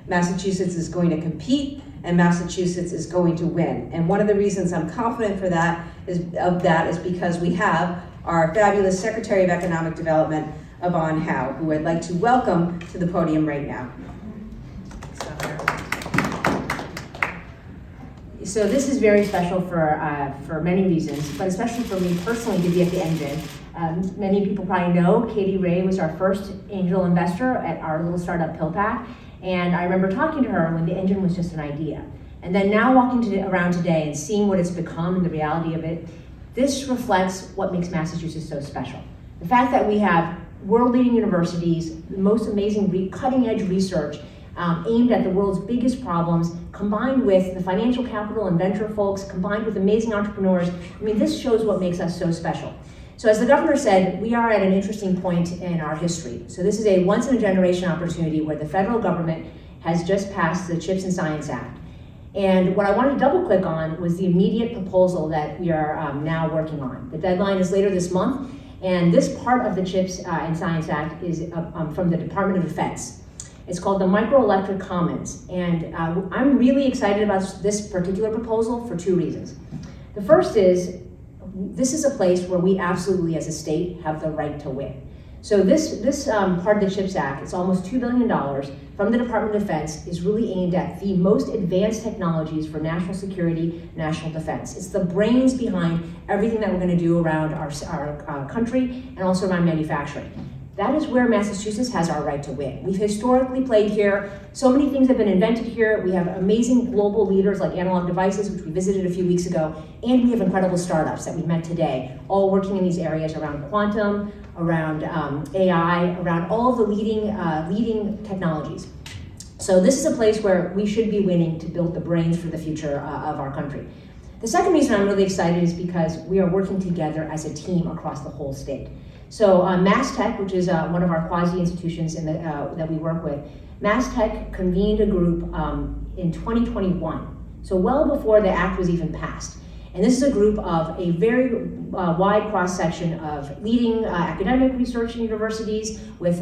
Massachusetts is going to compete, and Massachusetts is going to win. And one of the reasons I'm confident for that is because we have our fabulous Secretary of Economic Development, Yvonne, who I'd like to welcome to the podium right now. So this is very special for many reasons, but especially for me personally to be at the engine. Many people probably know Katie Ray was our first angel investor at our little startup PillPack, and I remember talking to her when the engine was just an idea. And then now walking around today and seeing what it's become and the reality of it, this reflects what makes Massachusetts so special. The fact that we have world-leading universities, the most amazing cutting-edge research aimed at the world's biggest problems, combined with the financial capital and venture folks, combined with amazing entrepreneurs. I mean, this shows what makes us so special. So as the governor said, we are at an interesting point in our history. So this is a once-in-a-generation opportunity where the federal government has just passed the CHIPS and Science Act. And what I wanted to double-click on was the immediate proposal that we are now working on. The deadline is later this month, and this part of the CHIPS and Science Act is from the Department of Defense. It's called the Microelectric Commons, and I'm really excited about this particular proposal for two reasons. The first is, this is a place where we absolutely, as a state, have the right to win. So this part of the CHIPS Act, it's almost $2 billion from the Department of Defense, is really aimed at the most advanced technologies for national security, national defense. It's the brains behind everything that we're going to do around our country and also around manufacturing. That is where Massachusetts has our right to win. We've historically played here. So many things have been invented here. We have amazing global leaders like Analog Devices, which we visited a few weeks ago, and we have incredible startups that we met today, all working in these areas around quantum, around AI, around all of the leading technologies. So this is a place where we should be winning to build the brains for the future of our country. The second reason I'm really excited is because we are working together as a team across the whole state. So MassTech, which is one of our quasi-institutions that we work with, MassTech convened a group in 2021, so well before the act was even passed. And this is a group of a very wide cross-section of leading academic research universities with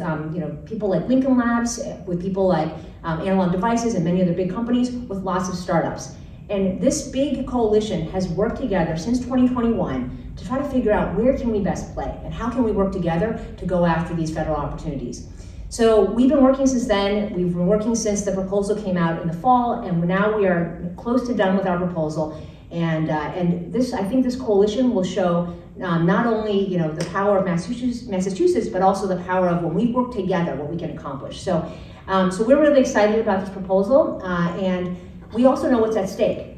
people like Lincoln Labs, with people like Analog Devices and many other big companies, with lots of startups. And this big coalition has worked together since 2021 to try to figure out where can we best play and how can we work together to go after these federal opportunities. So we've been working since then. We've been working since the proposal came out in the fall, and now we are close to done with our proposal. And this, I think this coalition will show not only the power of Massachusetts, but also the power of when we work together, what we can accomplish. So we're really excited about this proposal, and we also know what's at stake.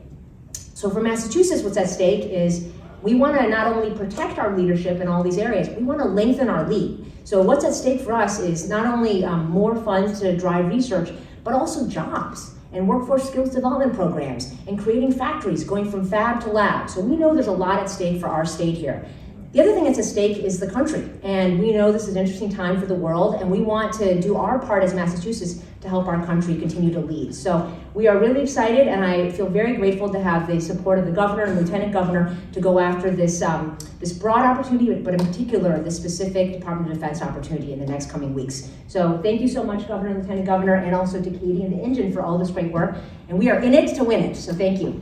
So for Massachusetts, what's at stake is we want to not only protect our leadership in all these areas, we want to lengthen our lead. So what's at stake for us is not only more funds to drive research, but also jobs and workforce skills development programs and creating factories going from fab to lab. So we know there's a lot at stake for our state here. The other thing that's at stake is the country. And we know this is an interesting time for the world, and we want to do our part as Massachusetts to help our country continue to lead. So we are really excited, and I feel very grateful to have the support of the governor and lieutenant governor to go after this, this broad opportunity, but in particular, this specific Department of Defense opportunity in the next coming weeks. So thank you so much, Governor and Lieutenant Governor, and also to Katie and the Engine for all this great work. And we are in it to win it, so thank you.